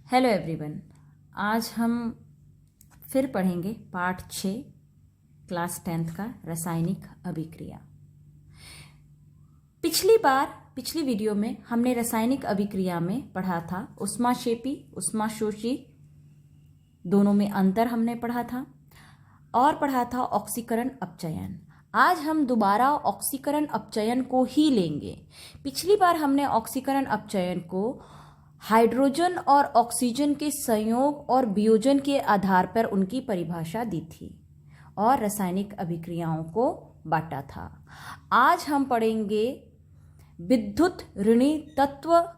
Hello everyone. आज हम फिर पढ़ेंगे पार्ट 6 क्लास 10th का रासायनिक अभिक्रिया। पिछली वीडियो में हमने रासायनिक अभिक्रिया में पढ़ा था ऊष्माक्षेपी ऊष्माशोषी, दोनों में अंतर हमने पढ़ा था और पढ़ा था ऑक्सीकरण अपचयन। आज हम दोबारा ऑक्सीकरण अपचयन को ही लेंगे। पिछली बार हमने ऑक्सीकरण अपचयन को हाइड्रोजन और ऑक्सीजन के संयोग और वियोजन के आधार पर उनकी परिभाषा दी थी और रासायनिक अभिक्रियाओं को बांटा था। आज हम पढ़ेंगे विद्युत ऋणी तत्व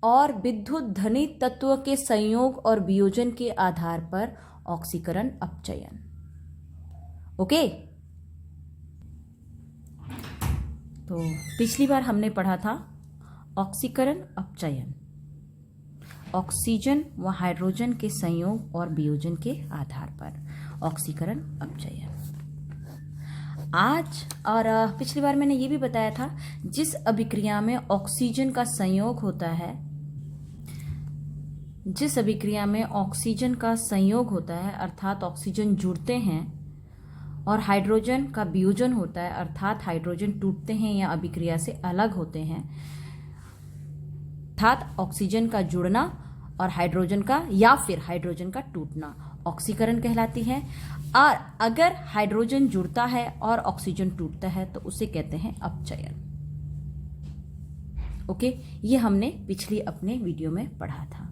और विद्युत धनी तत्व के संयोग और वियोजन के आधार पर ऑक्सीकरण अपचयन। ओके, तो पिछली बार हमने पढ़ा था ऑक्सीकरण अपचयन, ऑक्सीजन व हाइड्रोजन के संयोग और वियोजन के आधार पर ऑक्सीकरण अपचयन। आज और पिछली बार मैंने ये भी बताया था जिस अभिक्रिया में ऑक्सीजन का संयोग होता है, जिस अभिक्रिया में ऑक्सीजन का संयोग होता है अर्थात ऑक्सीजन जुड़ते हैं और हाइड्रोजन का वियोजन होता है अर्थात हाइड्रोजन टूटते हैं या अभिक्रिया से अलग होते हैं, अर्थात ऑक्सीजन का जुड़ना और हाइड्रोजन का या फिर हाइड्रोजन का टूटना ऑक्सीकरण कहलाती है। और अगर हाइड्रोजन जुड़ता है और ऑक्सीजन टूटता है तो उसे कहते हैं अपचयन। ओके, ये हमने पिछली अपने वीडियो में पढ़ा था।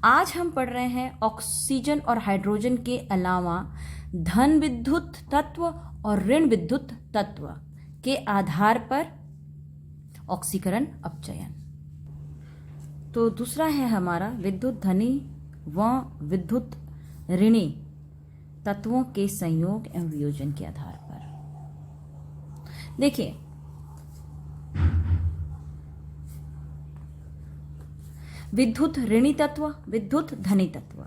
आज हम पढ़ रहे हैं ऑक्सीजन और हाइड्रोजन के अलावा धन विद्युत तत्व और ऋण विद्युत तत्व के आधार पर ऑक्सीकरण अपचयन। तो दूसरा है हमारा विद्युत धनी व विद्युत ऋणी तत्वों के संयोग एवं वियोजन के आधार पर। देखिए, विद्युत ऋणी तत्व, विद्युत धनी तत्व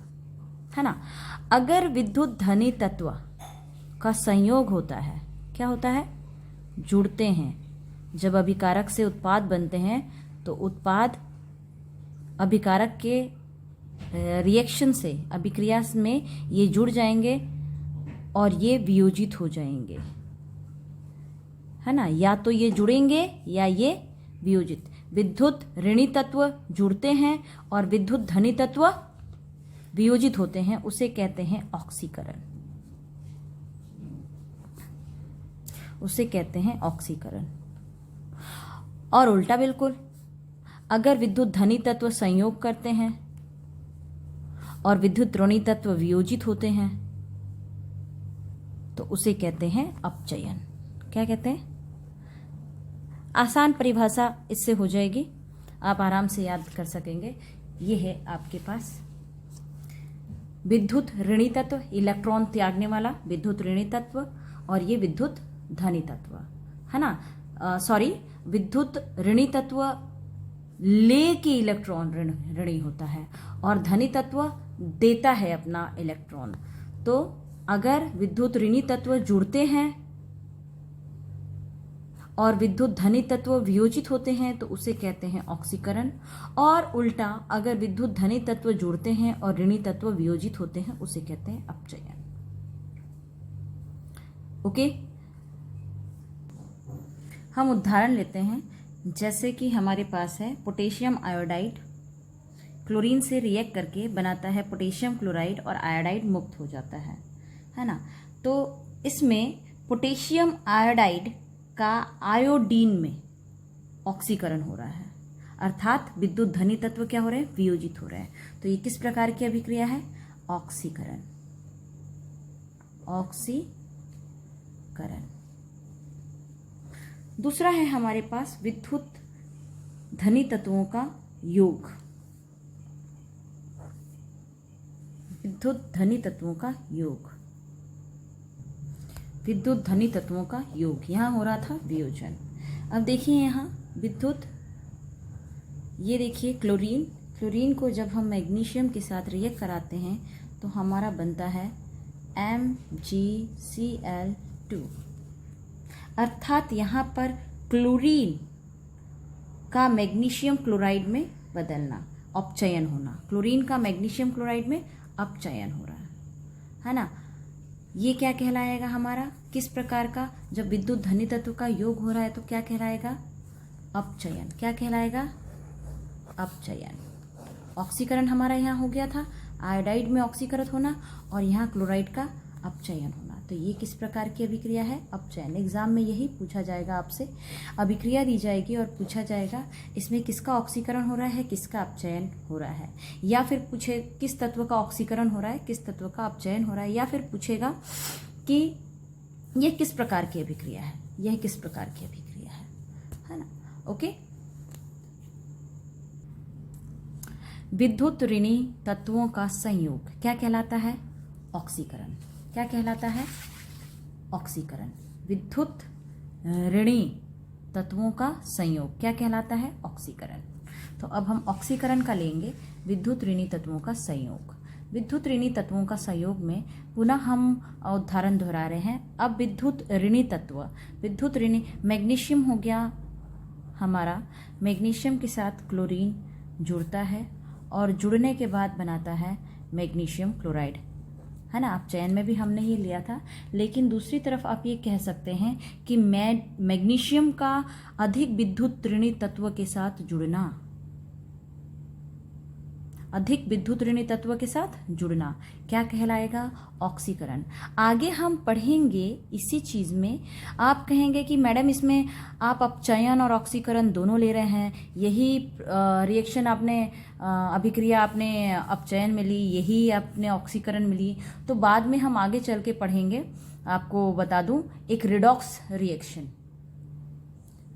है ना। अगर विद्युत धनी तत्व का संयोग होता है, क्या होता है? जुड़ते हैं। जब अभिकारक से उत्पाद बनते हैं तो उत्पाद अभिकारक के रिएक्शन से, अभिक्रिया में ये जुड़ जाएंगे और ये वियोजित हो जाएंगे, है ना। या तो ये जुड़ेंगे या ये वियोजित। विद्युत ऋणी तत्व जुड़ते हैं और विद्युत धनी तत्व वियोजित होते हैं, उसे कहते हैं ऑक्सीकरण, उसे कहते हैं ऑक्सीकरण। और उल्टा बिल्कुल, अगर विद्युत धनी तत्व संयोग करते हैं और विद्युत ऋणी तत्व वियोजित होते हैं तो उसे कहते हैं अपचयन। क्या कहते हैं? आसान परिभाषा इससे हो जाएगी, आप आराम से याद कर सकेंगे। ये है आपके पास विद्युत ऋणी तत्व, इलेक्ट्रॉन त्यागने वाला विद्युत ऋणी तत्व, और ये विद्युत धनी तत्व, है ना। सॉरी, विद्युत ऋणी तत्व ले के इलेक्ट्रॉन ऋणी होता है और धनी तत्व देता है अपना इलेक्ट्रॉन। तो अगर विद्युत ऋणी तत्व जुड़ते हैं और विद्युत धनी तत्व वियोजित होते हैं तो उसे कहते हैं ऑक्सीकरण। और उल्टा, अगर विद्युत धनी तत्व जुड़ते हैं और ऋणी तत्व वियोजित होते हैं उसे कहते हैं अपचयन। ओके, हम उदाहरण लेते हैं। जैसे कि हमारे पास है पोटेशियम आयोडाइड, क्लोरीन से रिएक्ट करके बनाता है पोटेशियम क्लोराइड और आयोडाइड मुक्त हो जाता है ना। तो इसमें पोटेशियम आयोडाइड का आयोडीन में ऑक्सीकरण हो रहा है, अर्थात विद्युत धनी तत्व क्या हो रहे हैं? वियोजित हो रहे हैं। तो ये किस प्रकार की अभिक्रिया है? ऑक्सीकरण, ऑक्सीकरण। दूसरा है हमारे पास विद्युत धनी तत्वों का योग, विद्युत धनी तत्वों का योग, विद्युत धनी तत्वों का योग। यहाँ हो रहा था वियोजन। अब देखिए यहाँ विद्युत, ये देखिए क्लोरीन, क्लोरीन को जब हम मैग्नीशियम के साथ रिएक्ट कराते हैं तो हमारा बनता है MgCl2, अर्थात यहाँ पर क्लोरीन का मैग्नीशियम क्लोराइड में बदलना अपचयन होना, क्लोरीन का मैग्नीशियम क्लोराइड में अपचयन हो रहा है ना। ये क्या कहलाएगा हमारा, किस प्रकार का, जब विद्युत धनी तत्व का योग हो रहा है तो क्या कहलाएगा, अपचयन। क्या कहलाएगा, अपचयन। ऑक्सीकरण हमारा यहाँ हो गया था, आयोडाइड में ऑक्सीकृत होना और यहाँ क्लोराइड का अपचयन होना। तो ये किस प्रकार की अभिक्रिया है, अपचयन। एग्जाम में यही पूछा जाएगा आपसे, अभिक्रिया दी जाएगी और पूछा जाएगा इसमें किसका ऑक्सीकरण हो रहा है, किसका अपचयन हो रहा है, या फिर पूछे किस तत्व का ऑक्सीकरण हो रहा है, किस तत्व का अपचयन हो रहा है, या फिर पूछेगा कि यह किस प्रकार की अभिक्रिया है, यह किस प्रकार की अभिक्रिया है ना। ओके, विद्युत ऋणी तत्वों का संयोग क्या कहलाता है, ऑक्सीकरण। क्या कहलाता है, ऑक्सीकरण। विद्युत ऋणी तत्वों का संयोग क्या कहलाता है, ऑक्सीकरण। तो अब हम ऑक्सीकरण का लेंगे, विद्युत ऋणी तत्वों का संयोग। विद्युत ऋणी तत्वों का संयोग में पुनः हम उदाहरण दोहरा रहे हैं। अब विद्युत ऋणी तत्व, विद्युत ऋणी मैग्नीशियम हो गया हमारा, मैग्नीशियम के साथ क्लोरीन जुड़ता है और जुड़ने के बाद बनाता है मैग्नीशियम क्लोराइड, है ना। अपचयन में भी हमने ये लिया था, लेकिन दूसरी तरफ आप ये कह सकते हैं कि मैग्नीशियम का अधिक विद्युत ऋणी तत्व के साथ जुड़ना, अधिक विद्युत ऋणी तत्व के साथ जुड़ना क्या कहलाएगा, ऑक्सीकरण। आगे हम पढ़ेंगे इसी चीज में, आप कहेंगे कि मैडम इसमें आप अपचयन और ऑक्सीकरण दोनों ले रहे हैं, यही रिएक्शन आपने अभिक्रिया आपने अपचयन में ली, यही आपने ऑक्सीकरण में ली। तो बाद में हम आगे चल के पढ़ेंगे, आपको बता दूं, एक रिडॉक्स रिएक्शन,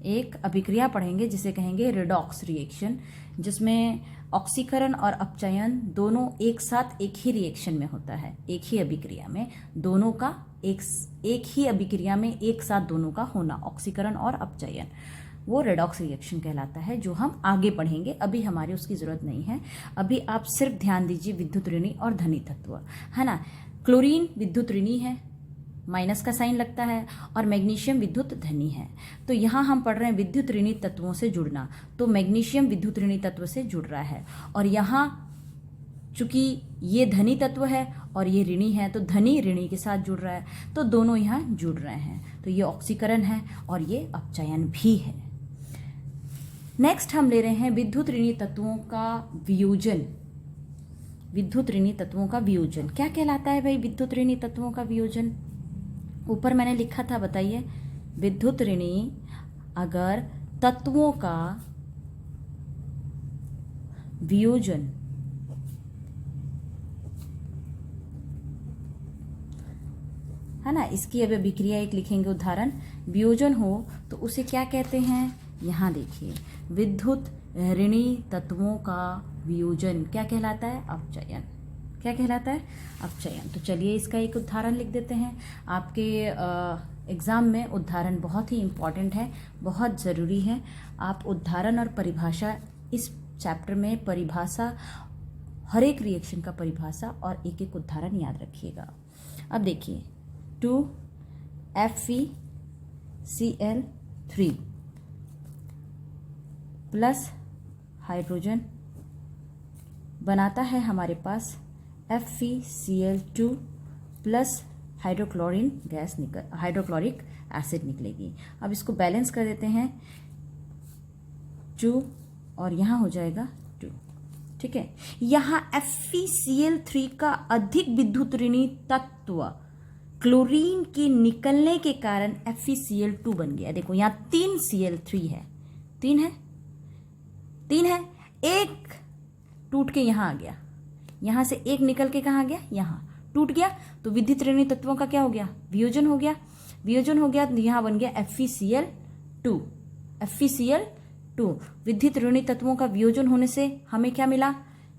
एक अभिक्रिया पढ़ेंगे जिसे कहेंगे रिडॉक्स रिएक्शन, जिसमें ऑक्सीकरण और अपचयन दोनों एक साथ एक ही रिएक्शन में होता है, एक ही अभिक्रिया में दोनों का एक ही अभिक्रिया में एक साथ दोनों का होना, ऑक्सीकरण और अपचयन, वो रेडॉक्स रिएक्शन कहलाता है, जो हम आगे पढ़ेंगे। अभी हमारी उसकी जरूरत नहीं है, अभी आप सिर्फ ध्यान दीजिए विद्युत ऋणी और धनी तत्व, है ना। क्लोरीन विद्युत ऋणी है, माइनस का साइन लगता है, और मैग्नीशियम विद्युत धनी है। तो यहाँ हम पढ़ रहे हैं विद्युत ऋणी तत्वों से जुड़ना, तो मैग्नीशियम विद्युत ऋणी तत्व से जुड़ रहा है, और यहाँ चूंकि ये धनी तत्व है और ये ऋणी है, तो धनी ऋणी के साथ जुड़ रहा है, तो दोनों यहाँ जुड़ रहे हैं, तो ये ऑक्सीकरण है और ये अपचयन भी है। नेक्स्ट हम ले रहे हैं विद्युत ऋणी तत्वों का वियोजन। विद्युत ऋणी तत्वों का वियोजन क्या कहलाता है भाई, विद्युत ऋणी तत्वों का वियोजन ऊपर मैंने लिखा था, बताइए। विद्युत ऋणी अगर तत्वों का वियोजन है ना, इसकी अब अभिक्रिया एक लिखेंगे उदाहरण, वियोजन हो तो उसे क्या कहते हैं, यहाँ देखिए, विद्युत ऋणी तत्वों का वियोजन क्या कहलाता है, अपचयन। क्या कहलाता है, अपचयन। तो चलिए इसका एक उदाहरण लिख देते हैं। आपके एग्ज़ाम में उदाहरण बहुत ही इम्पॉर्टेंट है, बहुत ज़रूरी है। आप उदाहरण और परिभाषा, इस चैप्टर में परिभाषा, हर एक रिएक्शन का परिभाषा और एक एक उदाहरण याद रखिएगा। अब देखिए, 2FeCl3 प्लस हाइड्रोजन बनाता है हमारे पास FeCl2 plus hydrochlorine gas hydrochloric acid निकलेगी। अब इसको बैलेंस कर देते हैं, 2 और यहाँ हो जाएगा 2, ठीक है। यहाँ FeCl3 का अधिक विद्युत ऋणी तत्व क्लोरीन के निकलने के कारण FeCl2 बन गया। देखो यहाँ 3 Cl3 है, 3 है, एक टूट के यहाँ आ गया, यहाँ से एक निकल के कहाँ गया, यहाँ टूट गया, तो विद्युत ऋणी तत्वों का क्या हो गया, वियोजन हो गया। वियोजन हो गया तो यहाँ बन गया FeCl2। विद्युत ऋणी तत्वों का वियोजन होने से हमें क्या मिला,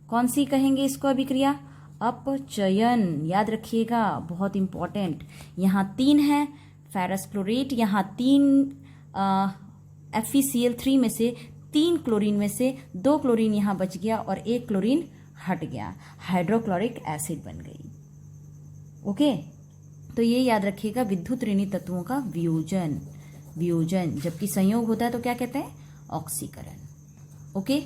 कौन सी कहेंगे इसको अभिक्रिया, अपचयन। याद रखिएगा, बहुत इंपॉर्टेंट। यहाँ 3 है फेरस क्लोरेट, यहाँ 3 FeCl3 में से 3 क्लोरीन में से 2 क्लोरीन यहाँ बच गया और 1 क्लोरीन हट गया, हाइड्रोक्लोरिक एसिड बन गई। ओके, तो ये याद रखिएगा, विद्युत ऋणी तत्वों का वियोजन, जबकि संयोग होता है तो क्या कहते हैं, ऑक्सीकरण। ओके,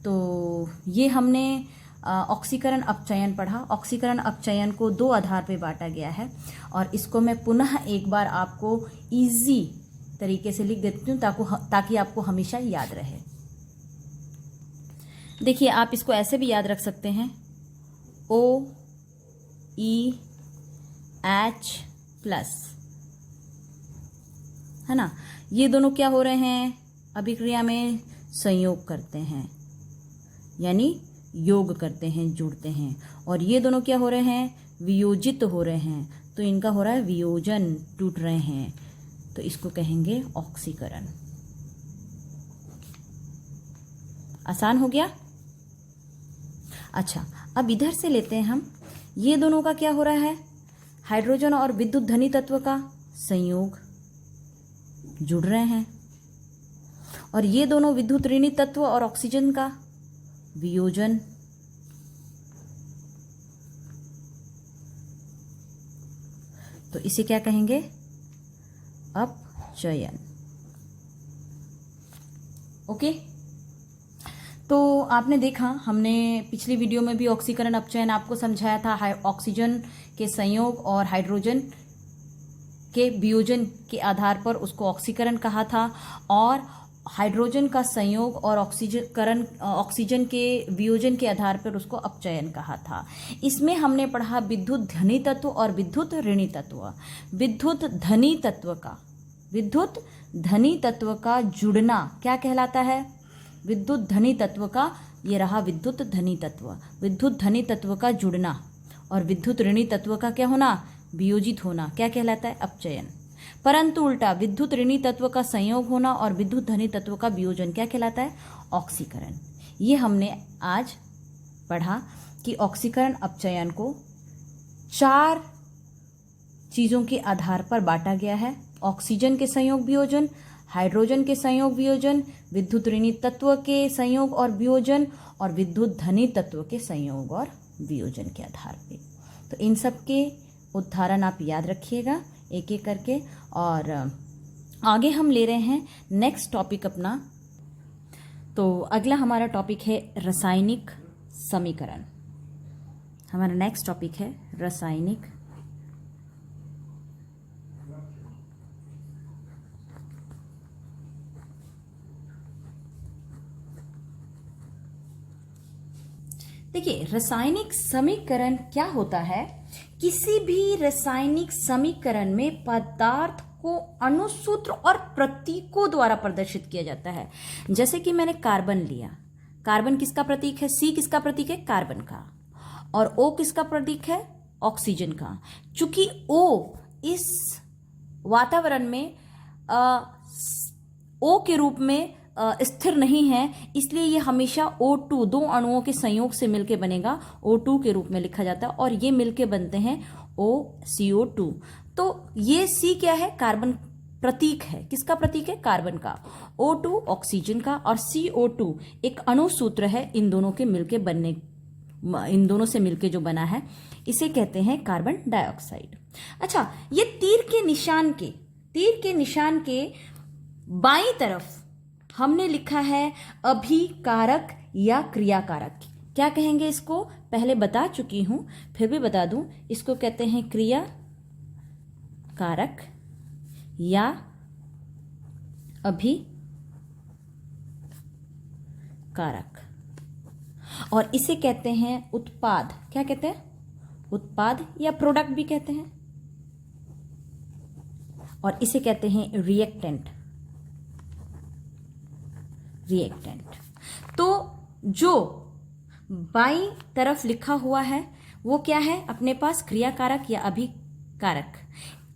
तो ये हमने ऑक्सीकरण अपचयन पढ़ा। ऑक्सीकरण अपचयन को 2 आधार पे बांटा गया है और इसको मैं पुनः एक बार आपको इजी तरीके से लिख देती हूँ ताकि आपको हमेशा याद रहे। देखिए, आप इसको ऐसे भी याद रख सकते हैं, OEH प्लस, है ना। ये दोनों क्या हो रहे हैं, अभिक्रिया में संयोग करते हैं, यानी योग करते हैं, जुड़ते हैं। और ये दोनों क्या हो रहे हैं, वियोजित हो रहे हैं, तो इनका हो रहा है वियोजन, टूट रहे हैं, तो इसको कहेंगे ऑक्सीकरण। आसान हो गया। अच्छा, अब इधर से लेते हैं हम, ये दोनों का क्या हो रहा है, हाइड्रोजन और विद्युत धनी तत्व का संयोग, जुड़ रहे हैं। और ये दोनों विद्युत ऋणी तत्व और ऑक्सीजन का वियोजन। तो इसे क्या कहेंगे, अपचयन। ओके, तो आपने देखा, हमने पिछली वीडियो में भी ऑक्सीकरण अपचयन आपको समझाया था। ऑक्सीजन के संयोग और हाइड्रोजन के वियोजन के आधार पर उसको ऑक्सीकरण कहा था, और हाइड्रोजन का संयोग और ऑक्सीजन के वियोजन के आधार पर उसको अपचयन कहा था। इसमें हमने पढ़ा विद्युत धनी तत्व और विद्युत ऋणी तत्व। विद्युत धनी तत्व का जुड़ना क्या कहलाता है, विद्युत धनी तत्व का, ये रहा विद्युत धनी तत्व, विद्युत धनी तत्व का जुड़ना, और विद्युत ऋणी तत्व का क्या होना, वियोजित होना, क्या कहलाता है, अपचयन। परंतु उल्टा विद्युत ऋणी तत्व का संयोग होना और विद्युत धनी तत्व का वियोजन क्या कहलाता है, ऑक्सीकरण। ये हमने आज पढ़ा कि ऑक्सीकरण अपचयन को 4 चीज़ों के आधार पर बांटा गया है। ऑक्सीजन के संयोग वियोजन, हाइड्रोजन के संयोग वियोजन, विद्युत ऋणी तत्व के संयोग और वियोजन, और विद्युत धनी तत्व के संयोग और वियोजन के आधार पे। तो इन सब के उदाहरण आप याद रखिएगा एक एक करके। और आगे हम ले रहे हैं नेक्स्ट टॉपिक अपना। तो अगला हमारा टॉपिक है रासायनिक समीकरण। हमारा नेक्स्ट टॉपिक है रासायनिक देखिए, रासायनिक समीकरण क्या होता है, किसी भी रासायनिक समीकरण में पदार्थ को अणुसूत्र और प्रतीकों द्वारा प्रदर्शित किया जाता है। जैसे कि मैंने कार्बन लिया, कार्बन किसका प्रतीक है, सी किसका प्रतीक है, कार्बन का, और ओ किसका प्रतीक है, ऑक्सीजन का। चूंकि ओ इस वातावरण में ओ के रूप में स्थिर नहीं है, इसलिए ये हमेशा O2 2 अणुओं के संयोग से मिलके बनेगा, O2 के रूप में लिखा जाता है, और ये मिलके बनते हैं OCO2। तो ये C क्या है, कार्बन प्रतीक है, किसका प्रतीक है, कार्बन का, O2 ऑक्सीजन का, और CO2 एक अणुसूत्र है इन दोनों के मिलके बनने, इन दोनों से मिलके जो बना है, इसे कहते हैं कार्बन डाइऑक्साइड। अच्छा, ये तीर के निशान के बाईं तरफ हमने लिखा है अभिकारक या क्रियाकारक। क्या कहेंगे इसको, पहले बता चुकी हूं, फिर भी बता दूं, इसको कहते हैं क्रियाकारक या अभिकारक, और इसे कहते हैं उत्पाद। क्या कहते हैं, उत्पाद या प्रोडक्ट भी कहते हैं, और इसे कहते हैं रिएक्टेंट। तो जो बाईं तरफ लिखा हुआ है वो क्या है, अपने पास क्रियाकारक या अभिकारक,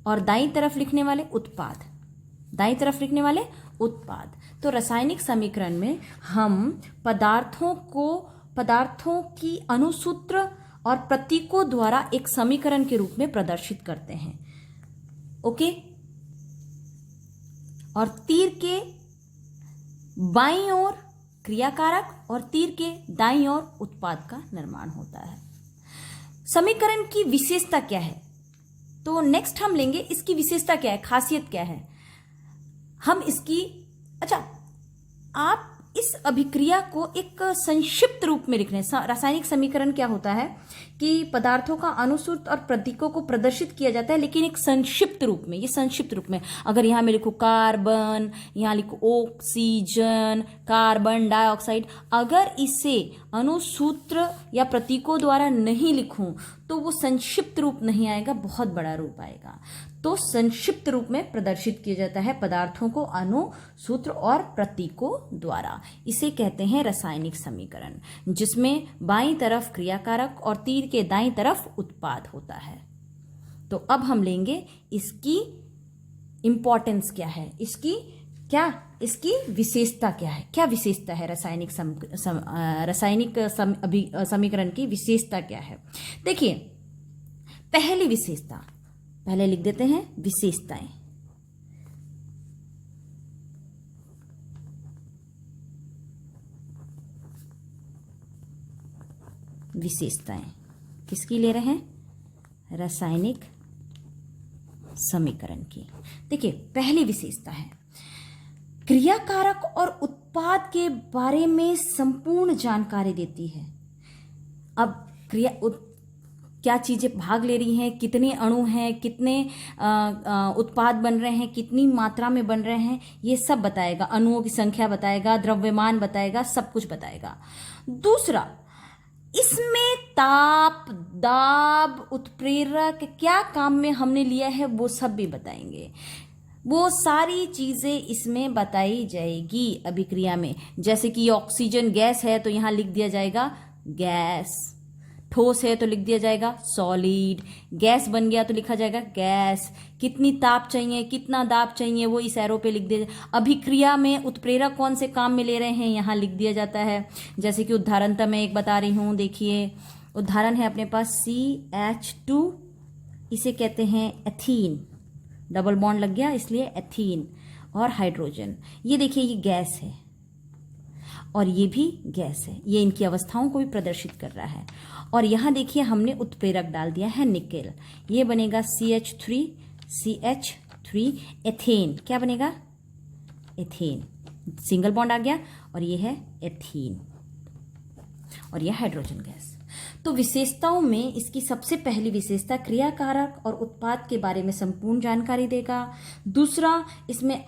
और दाईं तरफ लिखने वाले उत्पाद। तो रासायनिक समीकरण में हम पदार्थों की अणुसूत्र और प्रतीकों द्वारा एक समीकरण के रूप में प्रदर्शित करते हैं। ओके, और तीर के बाईं ओर क्रियाकारक और तीर के दाईं ओर उत्पाद का निर्माण होता है। समीकरण की विशेषता क्या है, तो नेक्स्ट हम लेंगे इसकी विशेषता क्या है, खासियत क्या है, हम इसकी। अच्छा, आप इस अभिक्रिया को एक संक्षिप्त रूप में लिखने, रासायनिक समीकरण क्या होता है कि पदार्थों का अणुसूत्र और प्रतीकों को प्रदर्शित किया जाता है, लेकिन एक संक्षिप्त रूप में। ये संक्षिप्त रूप में, अगर यहाँ मैं लिखूँ कार्बन, यहाँ लिखूँ ऑक्सीजन, कार्बन डाइऑक्साइड, अगर इसे अणुसूत्र या प्रतीकों द्वारा नहीं लिखूं तो वो संक्षिप्त रूप नहीं आएगा, बहुत बड़ा रूप आएगा। तो संक्षिप्त रूप में प्रदर्शित किया जाता है पदार्थों को अणु, सूत्र और प्रतीकों द्वारा। इसे कहते हैं रासायनिक समीकरण, जिसमें बाईं तरफ क्रियाकारक और तीर के दाईं तरफ उत्पाद होता है। तो अब हम लेंगे इसकी इंपॉर्टेंस क्या है, इसकी विशेषता क्या है, क्या विशेषता है रासायनिक समीकरण की विशेषता क्या है। देखिए, पहली विशेषता, पहले लिख देते हैं विशेषताएं। विशेषताएं किसकी ले रहे हैं, रासायनिक समीकरण की। देखिए, पहली विशेषता है क्रियाकारक और उत्पाद के बारे में संपूर्ण जानकारी देती है। अब क्या चीजें भाग ले रही हैं, कितने अणु हैं, कितने उत्पाद बन रहे हैं, कितनी मात्रा में बन रहे हैं, ये सब बताएगा। अणुओं की संख्या बताएगा, द्रव्यमान बताएगा, सब कुछ बताएगा। दूसरा, इसमें ताप, दाब, उत्प्रेरक क्या काम में हमने लिया है वो सब भी बताएंगे। वो सारी चीजें इसमें बताई जाएगी अभिक्रिया में। जैसे कि ऑक्सीजन गैस है तो यहाँ लिख दिया जाएगा गैस, ठोस है तो लिख दिया जाएगा सॉलिड, गैस बन गया तो लिखा जाएगा गैस, कितनी ताप चाहिए, कितना दाब चाहिए, वो इस एरो पे लिख दिया जाए। अभिक्रिया में उत्प्रेरक कौन से काम में ले रहे हैं यहाँ लिख दिया जाता है। जैसे कि उदाहरणतः मैं एक बता रही हूँ, देखिए उदाहरण है अपने पास CH2, इसे कहते हैं एथीन, डबल बॉन्ड लग गया इसलिए एथीन, और हाइड्रोजन। ये देखिए, ये गैस है और ये भी गैस है, ये इनकी अवस्थाओं को भी प्रदर्शित कर रहा है। और यहाँ देखिए हमने उत्प्रेरक डाल दिया है निकेल, ये बनेगा CH3 एथेन, क्या बनेगा एथेन, सिंगल बॉन्ड आ गया, और ये है एथीन, और यह हाइड्रोजन गैस। तो विशेषताओं में इसकी सबसे पहली विशेषता क्रियाकारक और उत्पाद के बारे में संपूर्ण जानकारी देगा। दूसरा, इसमें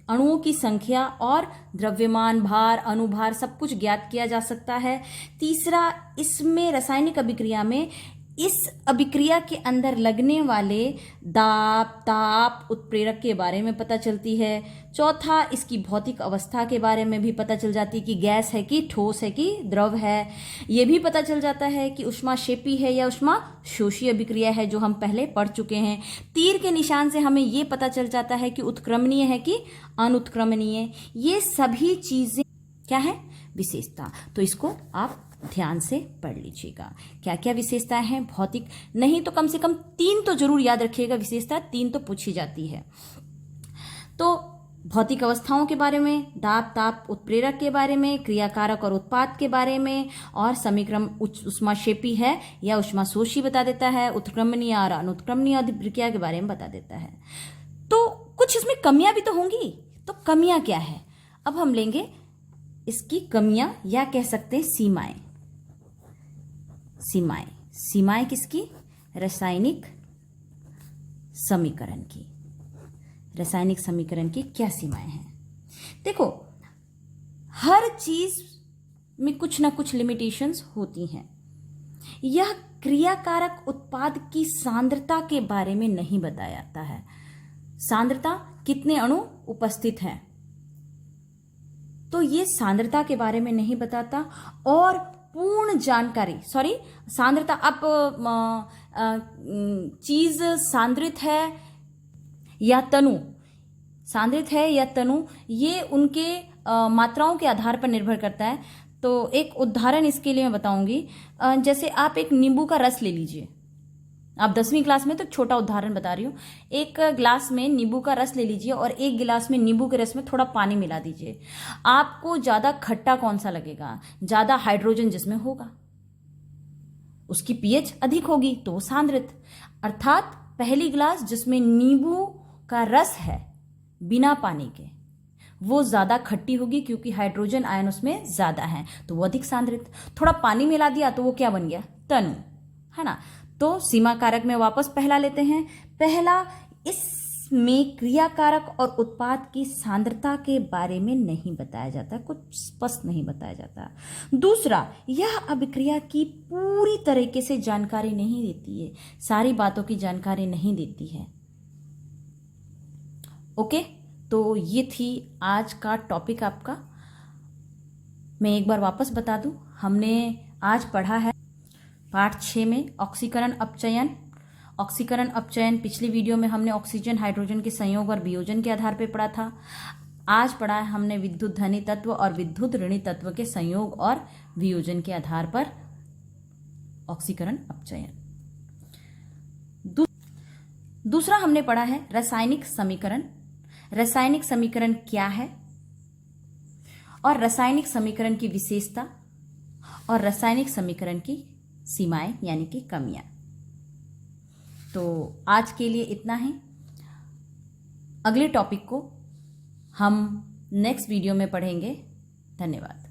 अणुओं की संख्या और द्रव्यमान, भार, अनुभार सब कुछ ज्ञात किया जा सकता है। तीसरा, इसमें रासायनिक अभिक्रिया में इस अभिक्रिया के अंदर लगने वाले दाब, ताप, उत्प्रेरक के बारे में पता चलती है। चौथा, इसकी भौतिक अवस्था के बारे में भी पता चल जाती है कि गैस है कि ठोस है कि द्रव है। ये भी पता चल जाता है कि ऊष्माक्षेपी है या ऊष्माशोषी अभिक्रिया है, जो हम पहले पढ़ चुके हैं। तीर के निशान से हमें ये पता चल जाता है कि उत्क्रमणीय है कि अनुत्क्रमणीय। ये सभी चीजें क्या है, विशेषता। तो इसको आप ध्यान से पढ़ लीजिएगा, क्या क्या विशेषताएं हैं। भौतिक नहीं तो कम से कम 3 तो जरूर याद रखिएगा, विशेषता 3 तो पूछी जाती है। तो भौतिक अवस्थाओं के बारे में, दाब, ताप, उत्प्रेरक के बारे में, क्रियाकारक और उत्पाद के बारे में, और समीक्रम ऊष्माक्षेपी है या ऊष्माशोषी बता देता है, उत्क्रमणीय और अनुत्क्रमणीय अभिक्रिया के बारे में बता देता है। तो कुछ इसमें कमियां भी तो होंगी, तो कमियां क्या है, अब हम लेंगे इसकी कमियां, या कह सकते हैं सीमाएं। सीमाएं किसकी, रासायनिक समीकरण की। रासायनिक समीकरण की क्या सीमाएं हैं। देखो, हर चीज में कुछ ना कुछ लिमिटेशंस होती हैं। यह क्रियाकारक उत्पाद की सांद्रता के बारे में नहीं बताया जाता है। सांद्रता, कितने अणु उपस्थित हैं, तो ये सांद्रता के बारे में नहीं बताता। और पूर्ण जानकारी, सांद्रता, अब चीज सांद्रित है या तनु, सांद्रित है या तनु, ये उनके मात्राओं के आधार पर निर्भर करता है। तो एक उदाहरण इसके लिए मैं बताऊंगी। जैसे आप एक नींबू का रस ले लीजिए, आप 10वीं क्लास में, तो छोटा उदाहरण बता रही हूँ। एक ग्लास में नींबू का रस ले लीजिए और एक गिलास में नींबू के रस में थोड़ा पानी मिला दीजिए। आपको ज्यादा खट्टा कौन सा लगेगा, ज्यादा हाइड्रोजन जिसमें होगा, उसकी पीएच अधिक होगी, तो वो सांद्रित। अर्थात पहली गिलास जिसमें नींबू का रस है बिना पानी के, वो ज़्यादा खट्टी होगी क्योंकि हाइड्रोजन आयन उसमें ज़्यादा है, तो वो अधिक सांद्रित। थोड़ा पानी मिला दिया तो वो क्या बन गया, तनु, है ना। तो सीमा कारक में वापस पहला लेते हैं। पहला, इसमें क्रिया कारक और उत्पाद की सांद्रता के बारे में नहीं बताया जाता, कुछ स्पष्ट नहीं बताया जाता। दूसरा, यह अभिक्रिया की पूरी तरीके से जानकारी नहीं देती है, सारी बातों की जानकारी नहीं देती है। ओके, तो ये थी आज का टॉपिक आपका। मैं एक बार वापस बता दूं, हमने आज पढ़ा है पाठ 6 में ऑक्सीकरण अपचयन। ऑक्सीकरण अपचयन पिछली वीडियो में हमने ऑक्सीजन हाइड्रोजन के संयोग और वियोजन के आधार पर पढ़ा था। आज पढ़ा है हमने विद्युत धनी तत्व और विद्युत ऋणी तत्व के संयोग और वियोजन के आधार पर ऑक्सीकरण अपचयन। दूसरा हमने पढ़ा है रासायनिक समीकरण। रासायनिक समीकरण क्या है और रासायनिक समीकरण की विशेषता और रासायनिक समीकरण की सीमाएं यानी कि कमियां। तो आज के लिए इतना ही। अगले टॉपिक को हम नेक्स्ट वीडियो में पढ़ेंगे। धन्यवाद।